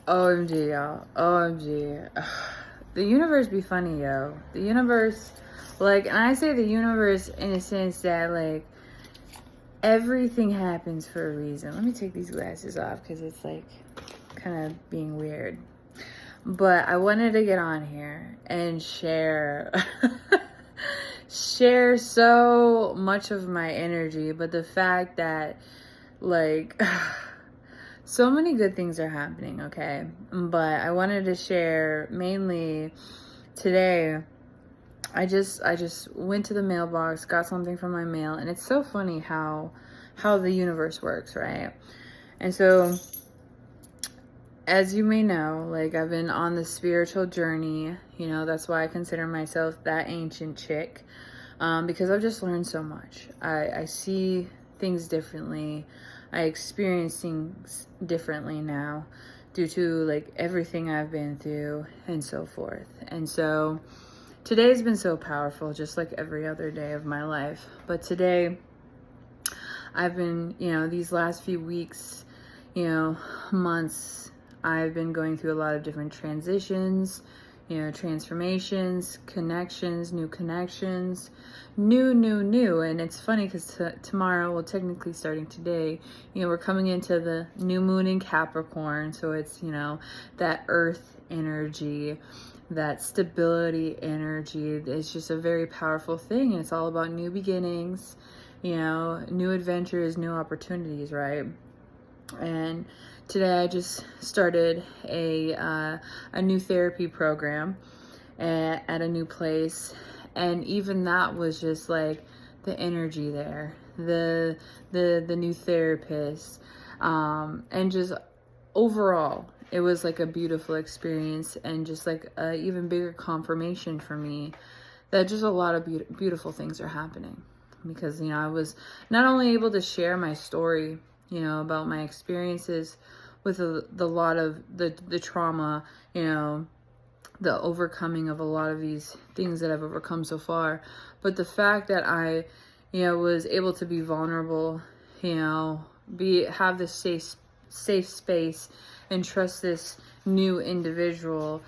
OMG, y'all. OMG. The universe be funny, yo. The universe, like, and I say the universe in a sense that, like, everything happens for a reason. Let me take these glasses off because it's, like, kind of being weird. But I wanted to get on here and share share so much of my energy, but the fact that, like, so many good things are happening, okay? But I wanted to share mainly today. I just went to the mailbox, got something from my mail, and it's so funny how the universe works, right? And so, as you may know, like, I've been on the spiritual journey. That's why I consider myself that ancient chick, because I've just learned so much. I see things differently. I experience things differently now due to, like, everything I've been through and so forth. And so today's been so powerful, just like every other day of my life. But today I've been, these last few weeks, months, I've been going through a lot of different transitions, transformations, connections, new connections, new. And it's funny because tomorrow, well, technically starting today, we're coming into the new moon in Capricorn. So it's, that earth energy, that stability energy. It's just a very powerful thing. And it's all about new beginnings, new adventures, new opportunities, right? And today I just started a new therapy program at a new place, and even that was just like the energy there, the new therapist, and just overall it was like a beautiful experience, and just like a even bigger confirmation for me that just a lot of beautiful things are happening, because I was not only able to share my story, about my experiences with the lot of the trauma, the overcoming of a lot of these things that I've overcome so far. But the fact that I, was able to be vulnerable, have this safe space and trust this new individual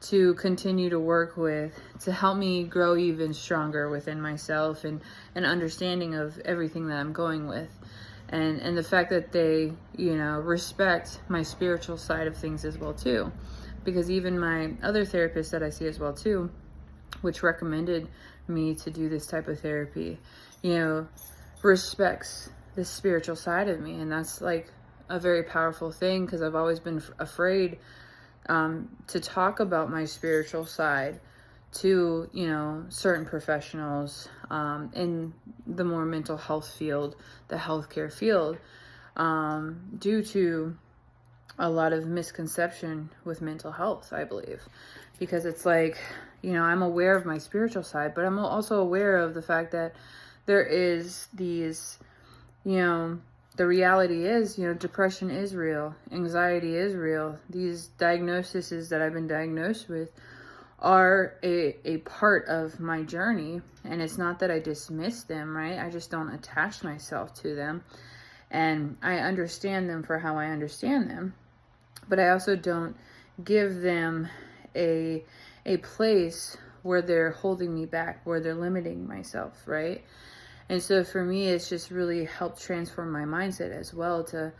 to continue to work with, to help me grow even stronger within myself and an understanding of everything that I'm going with. And the fact that they, respect my spiritual side of things as well too. Because even my other therapist that I see as well too, which recommended me to do this type of therapy, respects the spiritual side of me. And that's like a very powerful thing, because I've always been afraid to talk about my spiritual side to, certain professionals in the more mental health field, the healthcare field, due to a lot of misconception with mental health, I believe. Because it's like, I'm aware of my spiritual side, but I'm also aware of the fact that there is these, the reality is, depression is real, anxiety is real. These diagnoses that I've been diagnosed with are a part of my journey, and it's not that I dismiss them, right? I just don't attach myself to them, and I understand them for how I understand them, but I also don't give them a place where they're holding me back, where they're limiting myself, right? And so for me, it's just really helped transform my mindset as well, to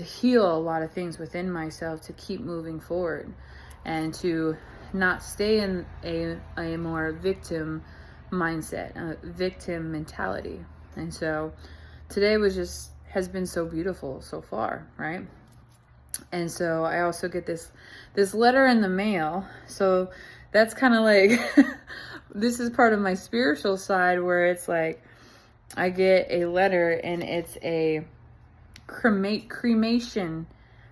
heal a lot of things within myself, to keep moving forward, and to not stay in a more victim mindset, a victim mentality. And so today has been so beautiful so far, right? And so I also get this letter in the mail. So that's kind of like this is part of my spiritual side, where it's like I get a letter, and it's a cremation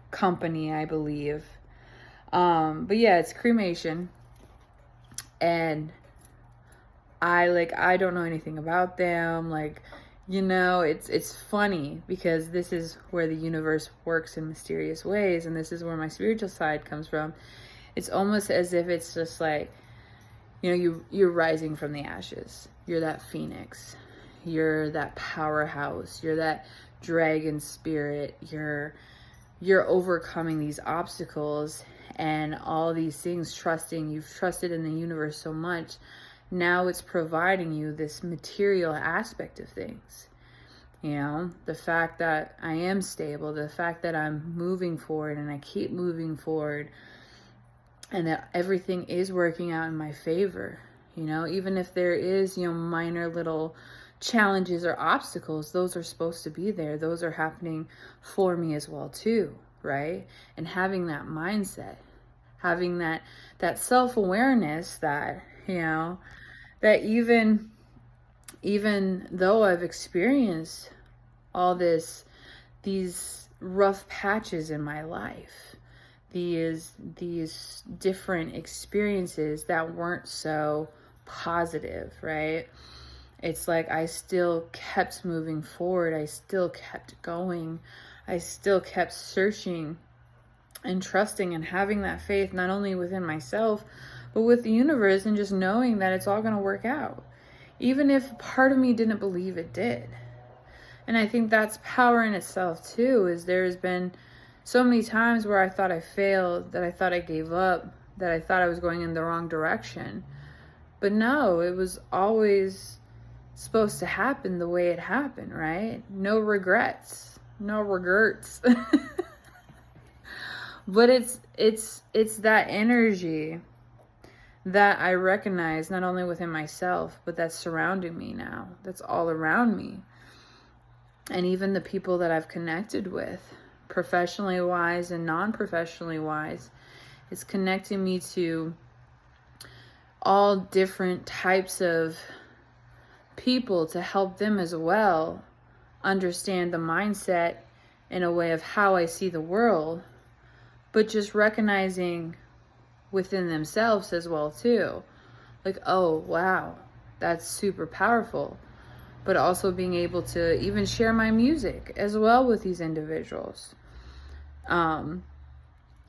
company, I believe. But yeah, it's cremation, and I don't know anything about them. Like, it's funny because this is where the universe works in mysterious ways, and this is where my spiritual side comes from. It's almost as if it's just like, you're rising from the ashes. You're that phoenix. You're that powerhouse. You're that dragon spirit. You're you're overcoming these obstacles and all these things, you've trusted in the universe so much. Now it's providing you this material aspect of things. You know, the fact that I am stable, the fact that I'm moving forward and I keep moving forward, and that everything is working out in my favor. You know, even if there is, minor little challenges or obstacles, those are supposed to be there. Those are happening for me as well too, right? And having that mindset, having that self-awareness that, that even though I've experienced all these rough patches in my life, these different experiences that weren't so positive, right? It's like I still kept moving forward. I still kept going. I still kept searching and trusting and having that faith, not only within myself, but with the universe, and just knowing that it's all going to work out, even if part of me didn't believe it did. And I think that's power in itself too, is there's been so many times where I thought I failed, that I thought I gave up, that I thought I was going in the wrong direction. But no, it was always supposed to happen the way it happened, right? No regrets. But it's that energy that I recognize not only within myself, but that's surrounding me now. That's all around me. And even the people that I've connected with, professionally wise and non-professionally wise, it's connecting me to all different types of people to help them as well understand the mindset in a way of how I see the world, but just recognizing within themselves as well too. Like, oh wow, that's super powerful. But also being able to even share my music as well with these individuals. And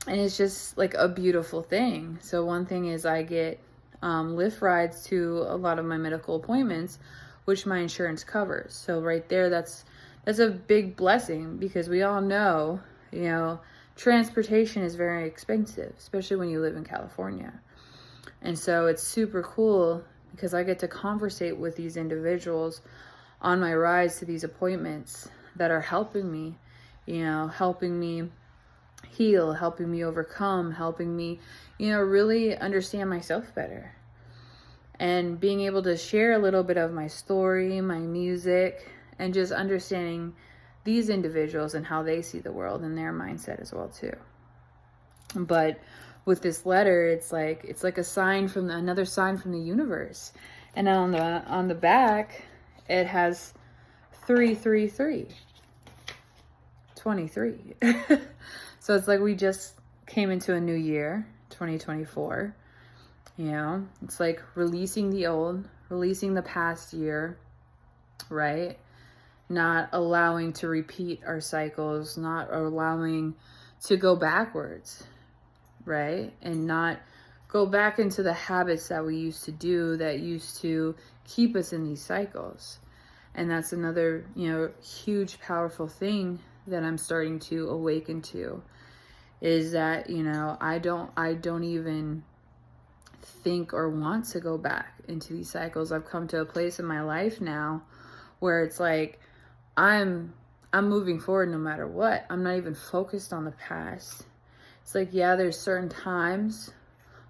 it's just like a beautiful thing. So one thing is I get Lyft rides to a lot of my medical appointments, which my insurance covers. So right there, that's a big blessing, because we all know, transportation is very expensive, especially when you live in California. And so it's super cool because I get to conversate with these individuals on my rides to these appointments that are helping me, helping me heal, helping me overcome, helping me, really understand myself better. And being able to share a little bit of my story, my music, and just understanding these individuals and how they see the world and their mindset as well too. But with this letter, it's like a sign from another sign from the universe. And on the back, it has 333, 23. So it's like we just came into a new year, 2024. It's like releasing the old, releasing the past year, right? Not allowing to repeat our cycles, not allowing to go backwards, right? And not go back into the habits that we used to do that used to keep us in these cycles. And that's another, huge, powerful thing that I'm starting to awaken to, is that, I don't even think or want to go back into these cycles. I've come to a place in my life now where it's like, I'm moving forward no matter what. I'm not even focused on the past. It's like, yeah, there's certain times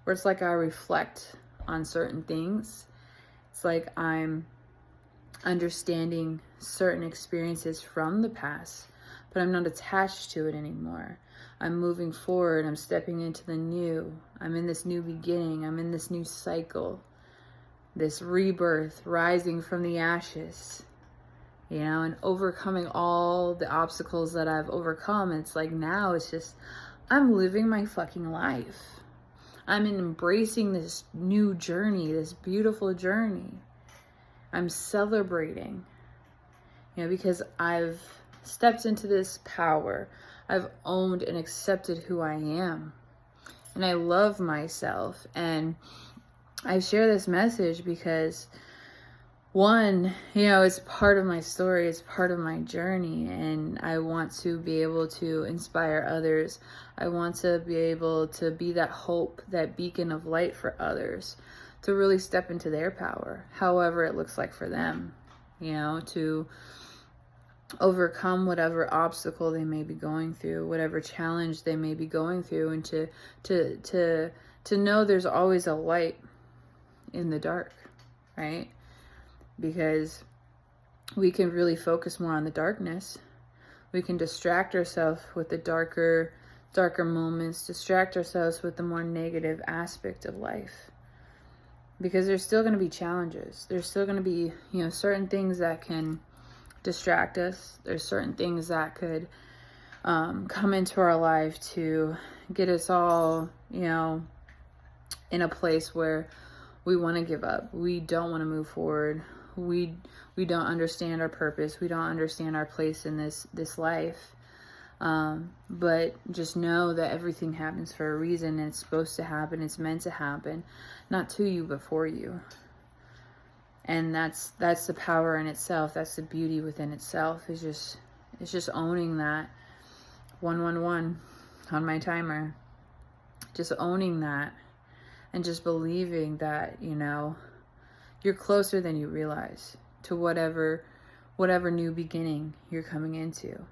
where it's like I reflect on certain things. It's like I'm understanding certain experiences from the past, but I'm not attached to it anymore. I'm moving forward. I'm stepping into the new. I'm in this new beginning. I'm in this new cycle, this rebirth, rising from the ashes, and overcoming all the obstacles that I've overcome. It's like now it's just, I'm living my fucking life. I'm embracing this new journey, this beautiful journey. I'm celebrating, because I've stepped into this power. I've owned and accepted who I am. And I love myself. And I share this message because one, you know, it's part of my story, it's part of my journey, and I want to be able to inspire others. I want to be able to be that hope, that beacon of light for others, to really step into their power, however it looks like for them, you know, to overcome whatever obstacle they may be going through, whatever challenge they may be going through, and to know there's always a light in the dark, right? Because we can really focus more on the darkness. We can distract ourselves with the darker moments, distract ourselves with the more negative aspect of life. Because there's still going to be challenges. There's still going to be, you know, certain things that can distract us. There's certain things that could come into our life to get us all, you know, in a place where we want to give up. We don't want to move forward. We don't understand our purpose. We don't understand our place in this life. But just know that everything happens for a reason, and it's supposed to happen. It's meant to happen, not to you, but for you. And that's the power in itself. That's the beauty within itself. It's just owning that 111 on my timer. Just owning that, and just believing that, you know, you're closer than you realize to whatever new beginning you're coming into.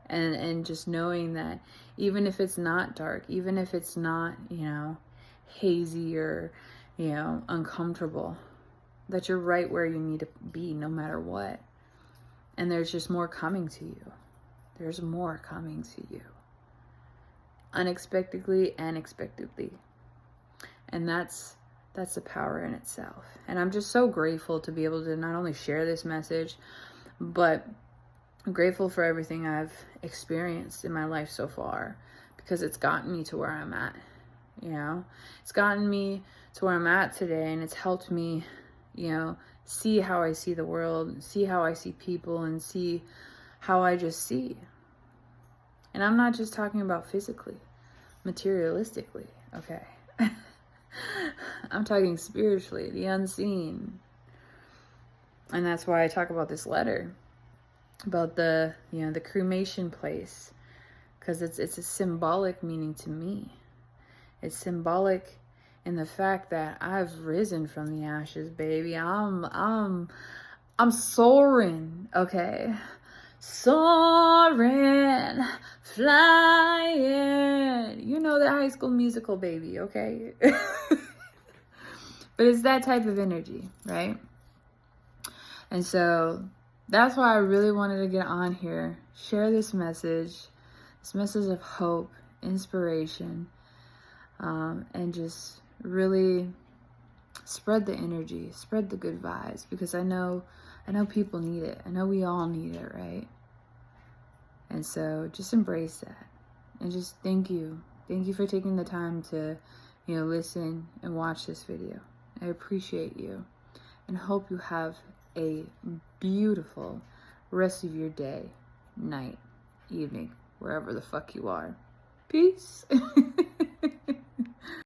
And just knowing that even if it's not dark, even if it's not, you know, hazy or, you know, uncomfortable, that you're right where you need to be no matter what. And there's just more coming to you. There's more coming to you. Unexpectedly and expectedly. And that's the power in itself. And I'm just so grateful to be able to not only share this message, but I'm grateful for everything I've experienced in my life so far, because it's gotten me to where I'm at. You know, it's gotten me to where I'm at today, and it's helped me, you know, see how I see the world, see how I see people, and see how I just see. And I'm not just talking about physically, materialistically, okay? I'm talking spiritually, the unseen. And that's why I talk about this letter, about the, you know, the cremation place, because it's a symbolic meaning to me. It's symbolic in the fact that I've risen from the ashes, baby. I'm soaring, okay? Soaring, flying. You know the High School Musical, baby, okay? But it's that type of energy, right? And so that's why I really wanted to get on here, share this message of hope, inspiration, and just really spread the energy, spread the good vibes, because I know people need it. I know we all need it, right? And so just embrace that, and just thank you for taking the time to, you know, listen and watch this video. I appreciate you, and hope you have a beautiful rest of your day, night, evening, wherever the fuck you are. Peace.